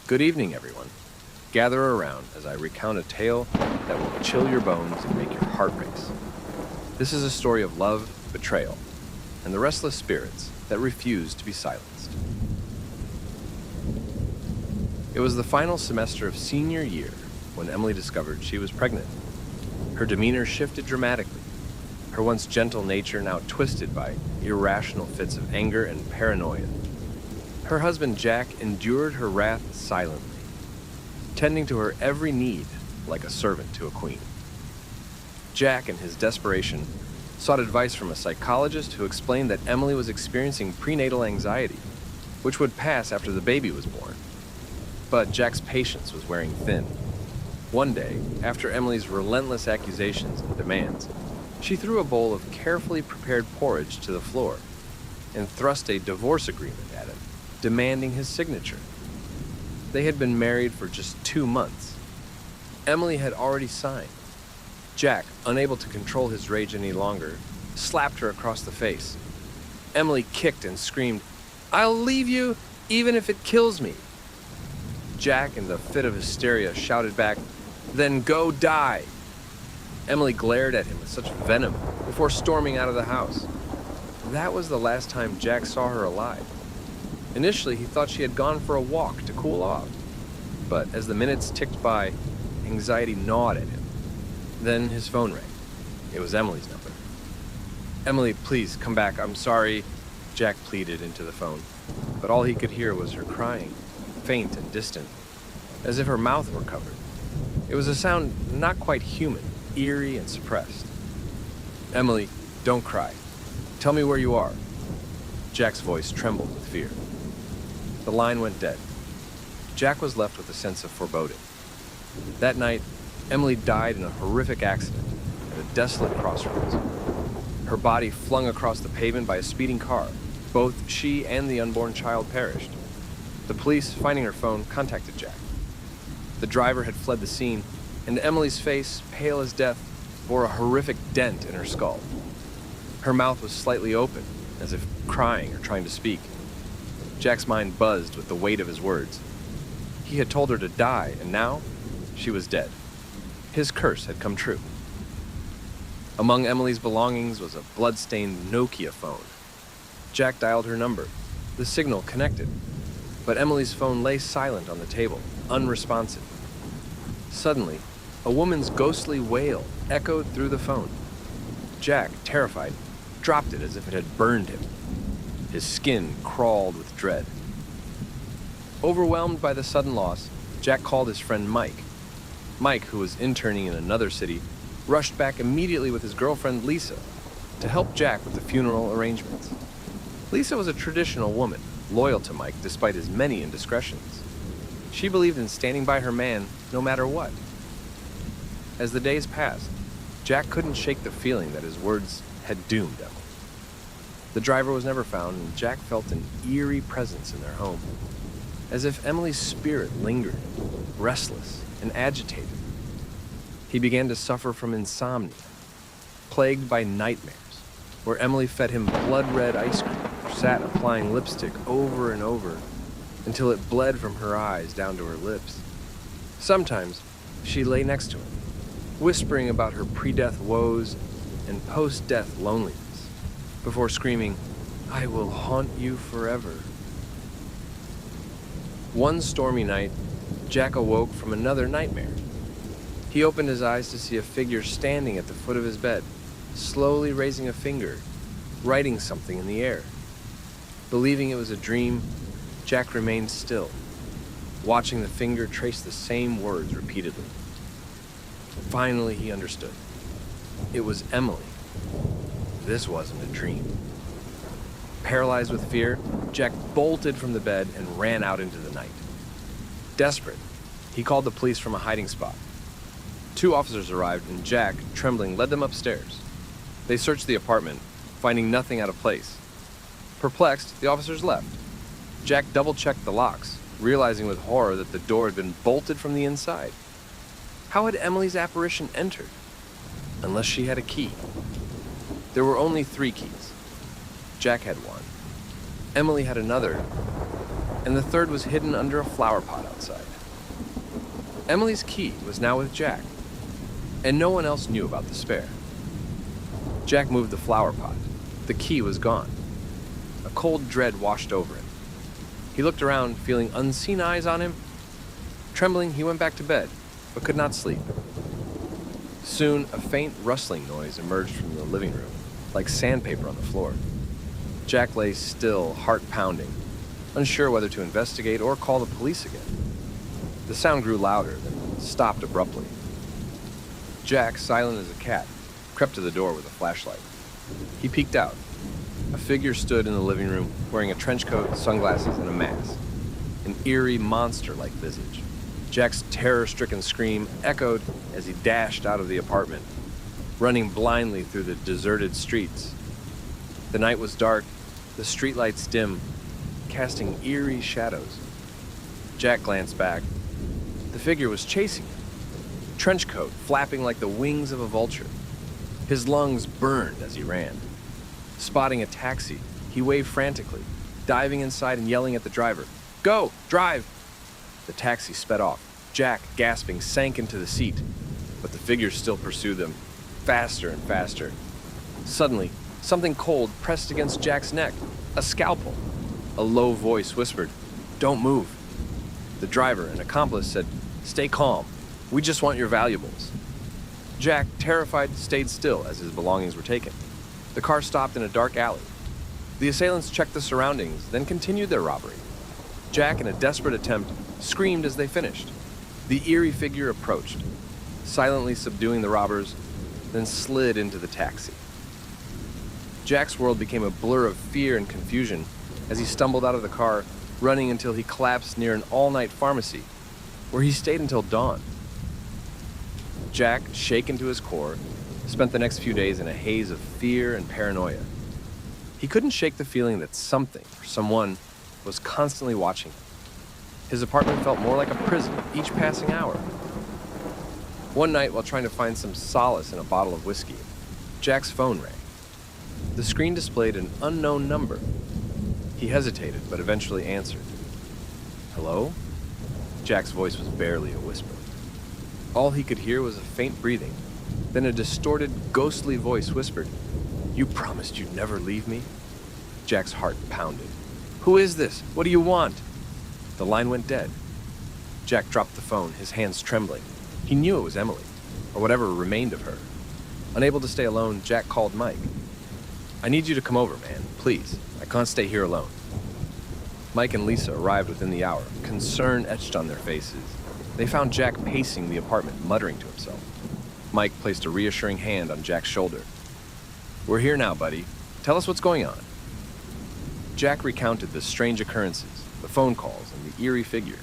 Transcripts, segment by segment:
Good evening, everyone. Gather around as I recount a tale that will chill your bones and make your heart race. This is a story of love, betrayal, and the restless spirits that refuse to be silenced. It was the final semester of senior year when Emily discovered she was pregnant. Her demeanor shifted dramatically, her once gentle nature now twisted by irrational fits of anger and paranoia. Her husband Jack endured her wrath silently, tending to her every need like a servant to a queen. Jack, in his desperation, sought advice from a psychologist who explained that Emily was experiencing prenatal anxiety, which would pass after the baby was born. But Jack's patience was wearing thin. One day, after Emily's relentless accusations and demands, she threw a bowl of carefully prepared porridge to the floor and thrust a divorce agreement at him, demanding his signature. They had been married for just 2 months. Emily had already signed. Jack, unable to control his rage any longer, slapped her across the face. Emily kicked and screamed, "I'll leave you even if it kills me." Jack, in the fit of hysteria, shouted back, "Then go die." Emily glared at him with such venom before storming out of the house. That was the last time Jack saw her alive. Initially, he thought she had gone for a walk to cool off. But as the minutes ticked by, anxiety gnawed at him. Then his phone rang. It was Emily's number. "Emily, please come back. I'm sorry," Jack pleaded into the phone. But all he could hear was her crying, faint and distant, as if her mouth were covered. It was a sound not quite human, eerie and suppressed. "Emily, don't cry. Tell me where you are." Jack's voice trembled with fear. The line went dead. Jack was left with a sense of foreboding. That night, Emily died in a horrific accident at a desolate crossroads. Her body flung across the pavement by a speeding car. Both she and the unborn child perished. The police, finding her phone, contacted Jack. The driver had fled the scene, and Emily's face, pale as death, bore a horrific dent in her skull. Her mouth was slightly open, as if crying or trying to speak. Jack's mind buzzed with the weight of his words. He had told her to die, and now she was dead. His curse had come true. Among Emily's belongings was a blood-stained Nokia phone. Jack dialed her number. The signal connected, but Emily's phone lay silent on the table, unresponsive. Suddenly, a woman's ghostly wail echoed through the phone. Jack, terrified, dropped it as if it had burned him. His skin crawled with dread. Overwhelmed by the sudden loss, Jack called his friend Mike. Mike, who was interning in another city, rushed back immediately with his girlfriend Lisa to help Jack with the funeral arrangements. Lisa was a traditional woman, loyal to Mike despite his many indiscretions. She believed in standing by her man no matter what. As the days passed, Jack couldn't shake the feeling that his words had doomed Emily. The driver was never found, and Jack felt an eerie presence in their home, as if Emily's spirit lingered, restless and agitated. He began to suffer from insomnia, plagued by nightmares, where Emily fed him blood-red ice cream or sat applying lipstick over and over until it bled from her eyes down to her lips. Sometimes she lay next to him, whispering about her pre-death woes and post-death loneliness, before screaming, "I will haunt you forever." One stormy night, Jack awoke from another nightmare. He opened his eyes to see a figure standing at the foot of his bed, slowly raising a finger, writing something in the air. Believing it was a dream, Jack remained still, watching the finger trace the same words repeatedly. Finally, he understood. It was Emily. This wasn't a dream. Paralyzed with fear, Jack bolted from the bed and ran out into the night. Desperate, he called the police from a hiding spot. 2 officers arrived, and Jack, trembling, led them upstairs. They searched the apartment, finding nothing out of place. Perplexed, the officers left. Jack double-checked the locks, realizing with horror that the door had been bolted from the inside. How had Emily's apparition entered? Unless she had a key. There were only 3 keys. Jack had one. Emily had another, and the third was hidden under a flower pot outside. Emily's key was now with Jack, and no one else knew about the spare. Jack moved the flower pot. The key was gone. A cold dread washed over him. He looked around, feeling unseen eyes on him. Trembling, he went back to bed, but could not sleep. Soon, a faint rustling noise emerged from the living room, like sandpaper on the floor. Jack lay still, heart pounding, unsure whether to investigate or call the police again. The sound grew louder, then stopped abruptly. Jack, silent as a cat, crept to the door with a flashlight. He peeked out. A figure stood in the living room, wearing a trench coat, sunglasses, and a mask. An eerie, monster-like visage. Jack's terror-stricken scream echoed as he dashed out of the apartment, running blindly through the deserted streets. The night was dark, the streetlights dim, casting eerie shadows. Jack glanced back. The figure was chasing him, trench coat flapping like the wings of a vulture. His lungs burned as he ran. Spotting a taxi, he waved frantically, diving inside and yelling at the driver, "Go! Drive!" The taxi sped off. Jack, gasping, sank into the seat, but the figure still pursued them, faster and faster. Suddenly, something cold pressed against Jack's neck, a scalpel. A low voice whispered, "Don't move." The driver, an accomplice, said, "Stay calm. We just want your valuables." Jack, terrified, stayed still as his belongings were taken. The car stopped in a dark alley. The assailants checked the surroundings, then continued their robbery. Jack, in a desperate attempt, screamed as they finished. The eerie figure approached, silently subduing the robbers, then slid into the taxi. Jack's world became a blur of fear and confusion as he stumbled out of the car, running until he collapsed near an all-night pharmacy, where he stayed until dawn. Jack, shaken to his core, spent the next few days in a haze of fear and paranoia. He couldn't shake the feeling that something or someone was constantly watching him. His apartment felt more like a prison each passing hour. One night, while trying to find some solace in a bottle of whiskey, Jack's phone rang. The screen displayed an unknown number. He hesitated, but eventually answered. "Hello?" Jack's voice was barely a whisper. All he could hear was a faint breathing. Then a distorted, ghostly voice whispered, "You promised you'd never leave me?" Jack's heart pounded. "Who is this? What do you want?" The line went dead. Jack dropped the phone, his hands trembling. He knew it was Emily, or whatever remained of her. Unable to stay alone, Jack called Mike. "I need you to come over, man, please. I can't stay here alone." Mike and Lisa arrived within the hour, concern etched on their faces. They found Jack pacing the apartment, muttering to himself. Mike placed a reassuring hand on Jack's shoulder. "We're here now, buddy. Tell us what's going on." Jack recounted the strange occurrences, the phone calls, and the eerie figure.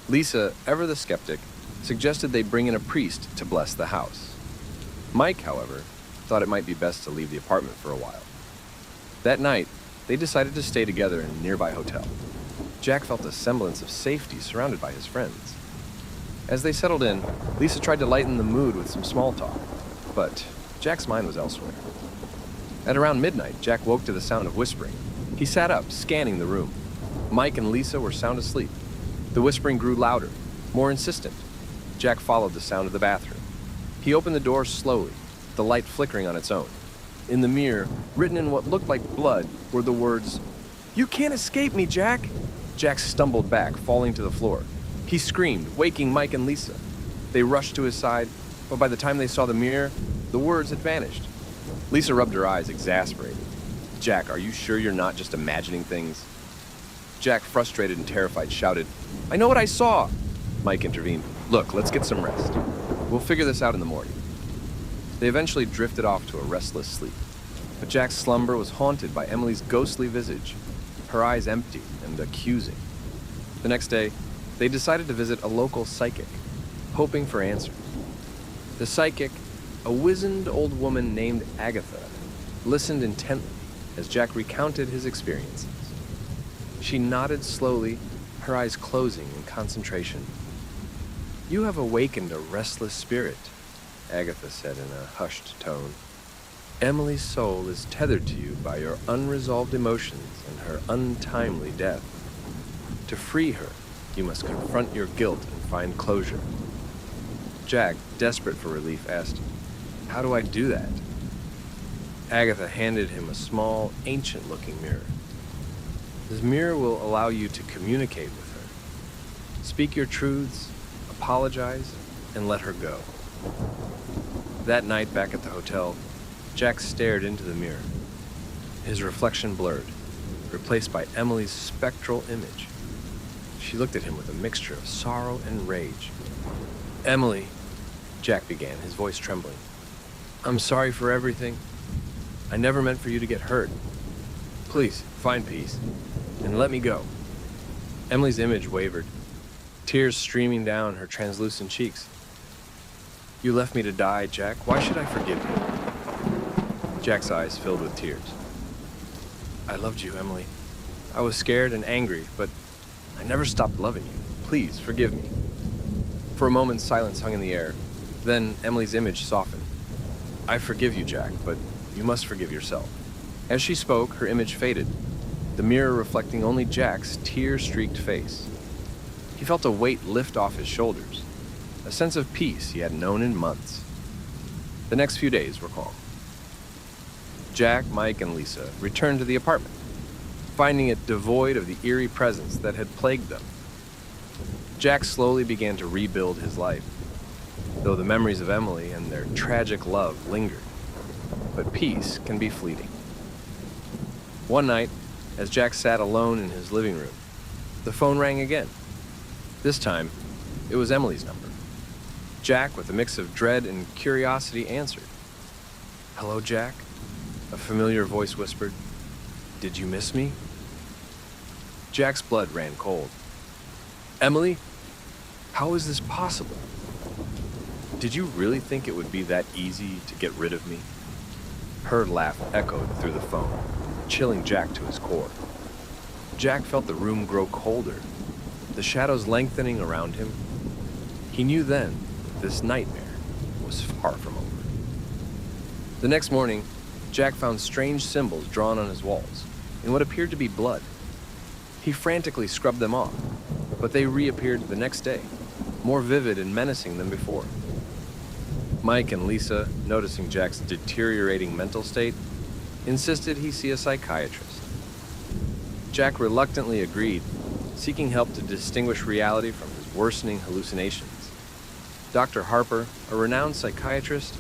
Lisa, ever the skeptic, suggested they bring in a priest to bless the house. Mike, however, thought it might be best to leave the apartment for a while. That night, they decided to stay together in a nearby hotel. Jack felt a semblance of safety surrounded by his friends. As they settled in, Lisa tried to lighten the mood with some small talk, but Jack's mind was elsewhere. At around midnight, Jack woke to the sound of whispering. He sat up, scanning the room. Mike and Lisa were sound asleep. The whispering grew louder, more insistent. Jack followed the sound of the bathroom. He opened the door slowly, the light flickering on its own. In the mirror, written in what looked like blood, were the words, "You can't escape me, Jack!" Jack stumbled back, falling to the floor. He screamed, waking Mike and Lisa. They rushed to his side, but by the time they saw the mirror, the words had vanished. Lisa rubbed her eyes, exasperated. "Jack, are you sure you're not just imagining things?" Jack, frustrated and terrified, shouted, "I know what I saw!" Mike intervened. "Look, let's get some rest. We'll figure this out in the morning." They eventually drifted off to a restless sleep, but Jack's slumber was haunted by Emily's ghostly visage, her eyes empty and accusing. The next day, they decided to visit a local psychic, hoping for answers. The psychic, a wizened old woman named Agatha, listened intently as Jack recounted his experiences. She nodded slowly, her eyes closing in concentration. "You have awakened a restless spirit," Agatha said in a hushed tone. "Emily's soul is tethered to you by your unresolved emotions and her untimely death. To free her, you must confront your guilt and find closure. Jack, desperate for relief, asked, "How do I do that?" Agatha handed him a small, ancient-looking mirror. This mirror will allow you to communicate with her. Speak your truths, apologize, and let her go. That night back at the hotel, Jack stared into the mirror. His reflection blurred, replaced by Emily's spectral image. She looked at him with a mixture of sorrow and rage. "Emily," Jack began, his voice trembling. "I'm sorry for everything. I never meant for you to get hurt. Please, find peace, and let me go." Emily's image wavered, tears streaming down her translucent cheeks. "You left me to die, Jack. Why should I forgive you?" Jack's eyes filled with tears. "I loved you, Emily. I was scared and angry, but I never stopped loving you. Please, forgive me." For a moment, silence hung in the air. Then Emily's image softened. "I forgive you, Jack, but you must forgive yourself." As she spoke, her image faded, the mirror reflecting only Jack's tear-streaked face. He felt a weight lift off his shoulders, a sense of peace he hadn't known in months. The next few days were calm. Jack, Mike, and Lisa returned to the apartment, finding it devoid of the eerie presence that had plagued them. Jack slowly began to rebuild his life, though the memories of Emily and their tragic love lingered. But peace can be fleeting. One night, as Jack sat alone in his living room, the phone rang again. This time, it was Emily's number. Jack, with a mix of dread and curiosity, answered. "Hello, Jack?" a familiar voice whispered. "Did you miss me?" Jack's blood ran cold. "Emily? How is this possible? Did you really think it would be that easy to get rid of me?" Her laugh echoed through the phone, chilling Jack to his core. Jack felt the room grow colder, the shadows lengthening around him. He knew then that this nightmare was far from over. The next morning, Jack found strange symbols drawn on his walls, in what appeared to be blood. He frantically scrubbed them off, but they reappeared the next day, more vivid and menacing than before. Mike and Lisa, noticing Jack's deteriorating mental state, insisted he see a psychiatrist. Jack reluctantly agreed, seeking help to distinguish reality from his worsening hallucinations. Dr. Harper, a renowned psychiatrist,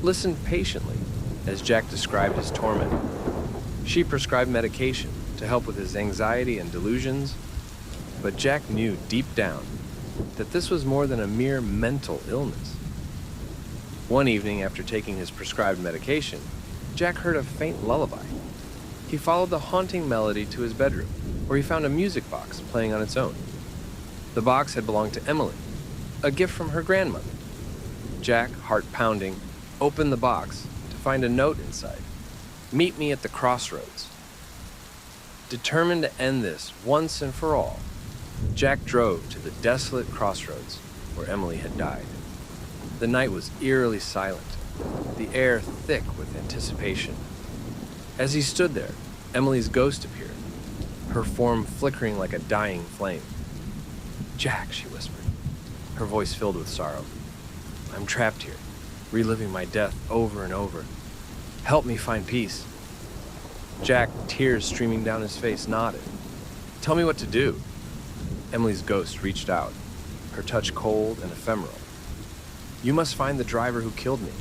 listened patiently as Jack described his torment. She prescribed medication to help with his anxiety and delusions, but Jack knew deep down that this was more than a mere mental illness. One evening, after taking his prescribed medication, Jack heard a faint lullaby. He followed the haunting melody to his bedroom, where he found a music box playing on its own. The box had belonged to Emily, a gift from her grandmother. Jack, heart pounding, opened the box to find a note inside. "Meet me at the Crossroads." Determined to end this once and for all, Jack drove to the desolate crossroads where Emily had died. The night was eerily silent, the air thick with anticipation. As he stood there, Emily's ghost appeared, her form flickering like a dying flame. "Jack," she whispered, her voice filled with sorrow. "I'm trapped here, reliving my death over and over. Help me find peace." Jack, tears streaming down his face, nodded. "Tell me what to do." Emily's ghost reached out, her touch cold and ephemeral. "You must find the driver who killed me.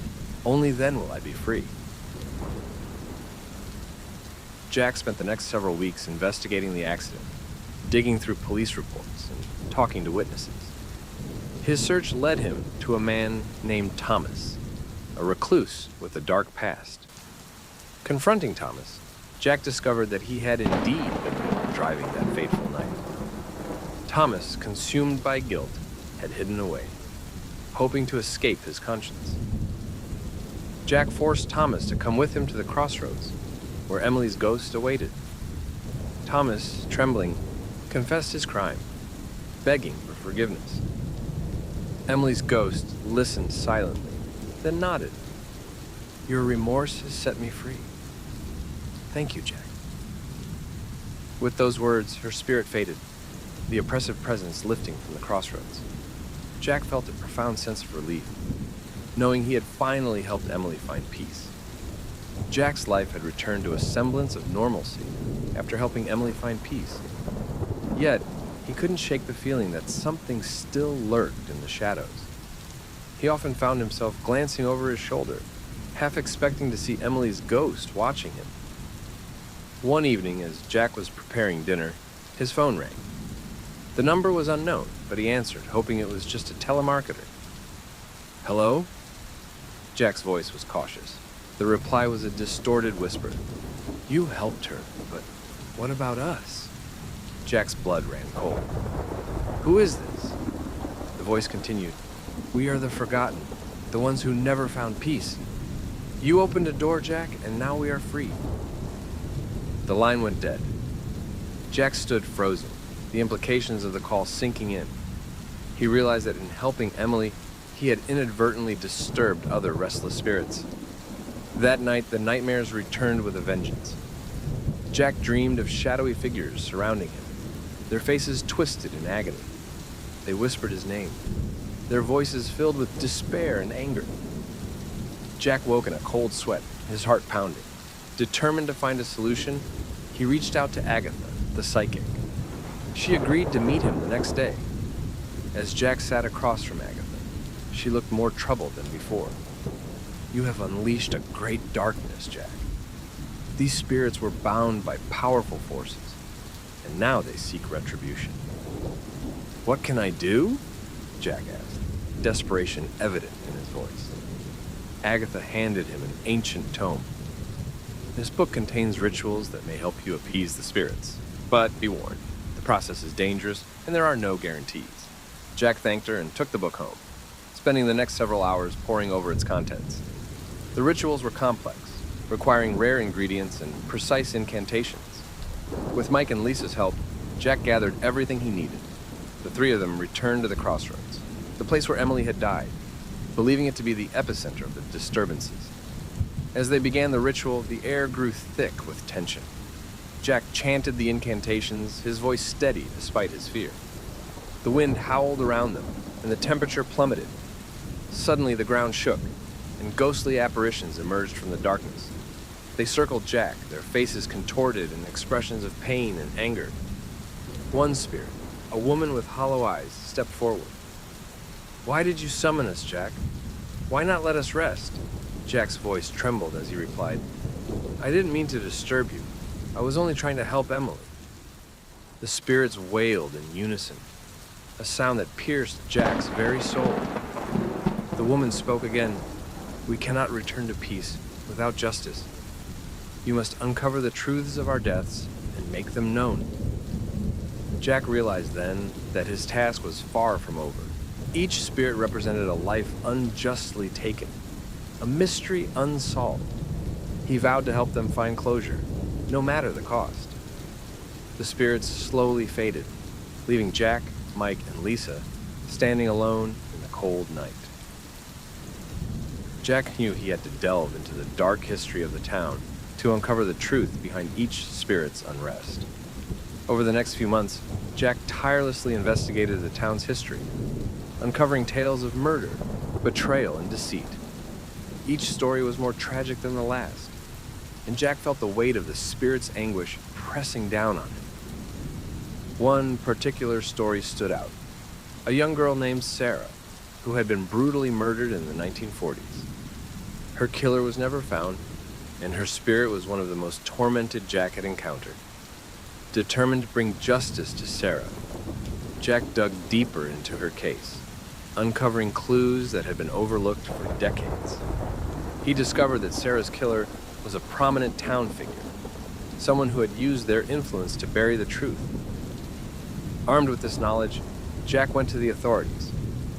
Only then will I be free." Jack spent the next several weeks investigating the accident, digging through police reports and talking to witnesses. His search led him to a man named Thomas, a recluse with a dark past. Confronting Thomas, Jack discovered that he had indeed been the one driving that fateful night. Thomas, consumed by guilt, had hidden away, hoping to escape his conscience. Jack forced Thomas to come with him to the crossroads, where Emily's ghost awaited. Thomas, trembling, confessed his crime, begging for forgiveness. Emily's ghost listened silently, then nodded. "Your remorse has set me free. Thank you, Jack." With those words, her spirit faded, the oppressive presence lifting from the crossroads. Jack felt a profound sense of relief, knowing he had finally helped Emily find peace. Jack's life had returned to a semblance of normalcy after helping Emily find peace. Yet, he couldn't shake the feeling that something still lurked in the shadows. He often found himself glancing over his shoulder, half expecting to see Emily's ghost watching him. One evening, as Jack was preparing dinner, his phone rang. The number was unknown, but he answered, hoping it was just a telemarketer. "Hello?" Jack's voice was cautious. The reply was a distorted whisper. "You helped her, but what about us?" Jack's blood ran cold. "Who is this?" The voice continued. "We are the forgotten, the ones who never found peace. You opened a door, Jack, and now we are free." The line went dead. Jack stood frozen, the implications of the call sinking in. He realized that in helping Emily, he had inadvertently disturbed other restless spirits. That night, the nightmares returned with a vengeance. Jack dreamed of shadowy figures surrounding him, their faces twisted in agony. They whispered his name, their voices filled with despair and anger. Jack woke in a cold sweat, his heart pounding. Determined to find a solution, he reached out to Agatha, the psychic. She agreed to meet him the next day. As Jack sat across from Agatha, she looked more troubled than before. "You have unleashed a great darkness, Jack. These spirits were bound by powerful forces, and now they seek retribution." "What can I do?" Jack asked, desperation evident in his voice. Agatha handed him an ancient tome. "This book contains rituals that may help you appease the spirits, but be warned, the process is dangerous and there are no guarantees." Jack thanked her and took the book home, spending the next several hours poring over its contents. The rituals were complex, requiring rare ingredients and precise incantations. With Mike and Lisa's help, Jack gathered everything he needed. The three of them returned to the crossroads, the place where Emily had died, believing it to be the epicenter of the disturbances. As they began the ritual, the air grew thick with tension. Jack chanted the incantations, his voice steady despite his fear. The wind howled around them, and the temperature plummeted. Suddenly, the ground shook, and ghostly apparitions emerged from the darkness. They circled Jack, their faces contorted in expressions of pain and anger. One spirit, a woman with hollow eyes, stepped forward. "Why did you summon us, Jack? Why not let us rest?" Jack's voice trembled as he replied, "I didn't mean to disturb you. I was only trying to help Emily." The spirits wailed in unison, a sound that pierced Jack's very soul. The woman spoke again. "We cannot return to peace without justice. You must uncover the truths of our deaths and make them known." Jack realized then that his task was far from over. Each spirit represented a life unjustly taken, a mystery unsolved. He vowed to help them find closure, no matter the cost. The spirits slowly faded, leaving Jack, Mike, and Lisa standing alone in the cold night. Jack knew he had to delve into the dark history of the town to uncover the truth behind each spirit's unrest. Over the next few months, Jack tirelessly investigated the town's history, uncovering tales of murder, betrayal, and deceit. Each story was more tragic than the last, and Jack felt the weight of the spirit's anguish pressing down on him. One particular story stood out: a young girl named Sarah, who had been brutally murdered in the 1940s. Her killer was never found, and her spirit was one of the most tormented Jack had encountered. Determined to bring justice to Sarah, Jack dug deeper into her case, uncovering clues that had been overlooked for decades. He discovered that Sarah's killer was a prominent town figure, someone who had used their influence to bury the truth. Armed with this knowledge, Jack went to the authorities,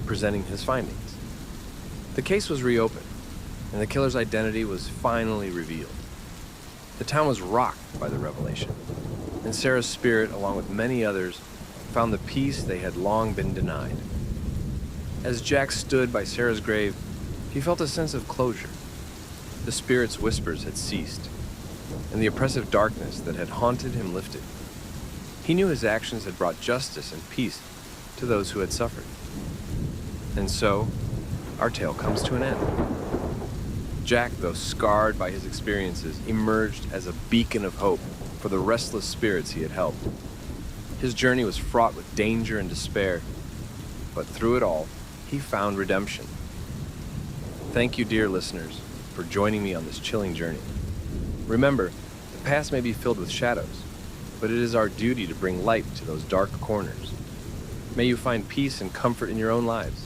presenting his findings. The case was reopened, and the killer's identity was finally revealed. The town was rocked by the revelation, and Sarah's spirit, along with many others, found the peace they had long been denied. As Jack stood by Sarah's grave, he felt a sense of closure. The spirit's whispers had ceased, and the oppressive darkness that had haunted him lifted. He knew his actions had brought justice and peace to those who had suffered. And so, our tale comes to an end. Jack, though scarred by his experiences, emerged as a beacon of hope for the restless spirits he had helped. His journey was fraught with danger and despair, but through it all, he found redemption. Thank you, dear listeners, for joining me on this chilling journey. Remember, the past may be filled with shadows, but it is our duty to bring light to those dark corners. May you find peace and comfort in your own lives,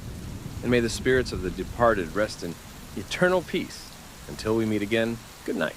and may the spirits of the departed rest in eternal peace. Until we meet again, good night.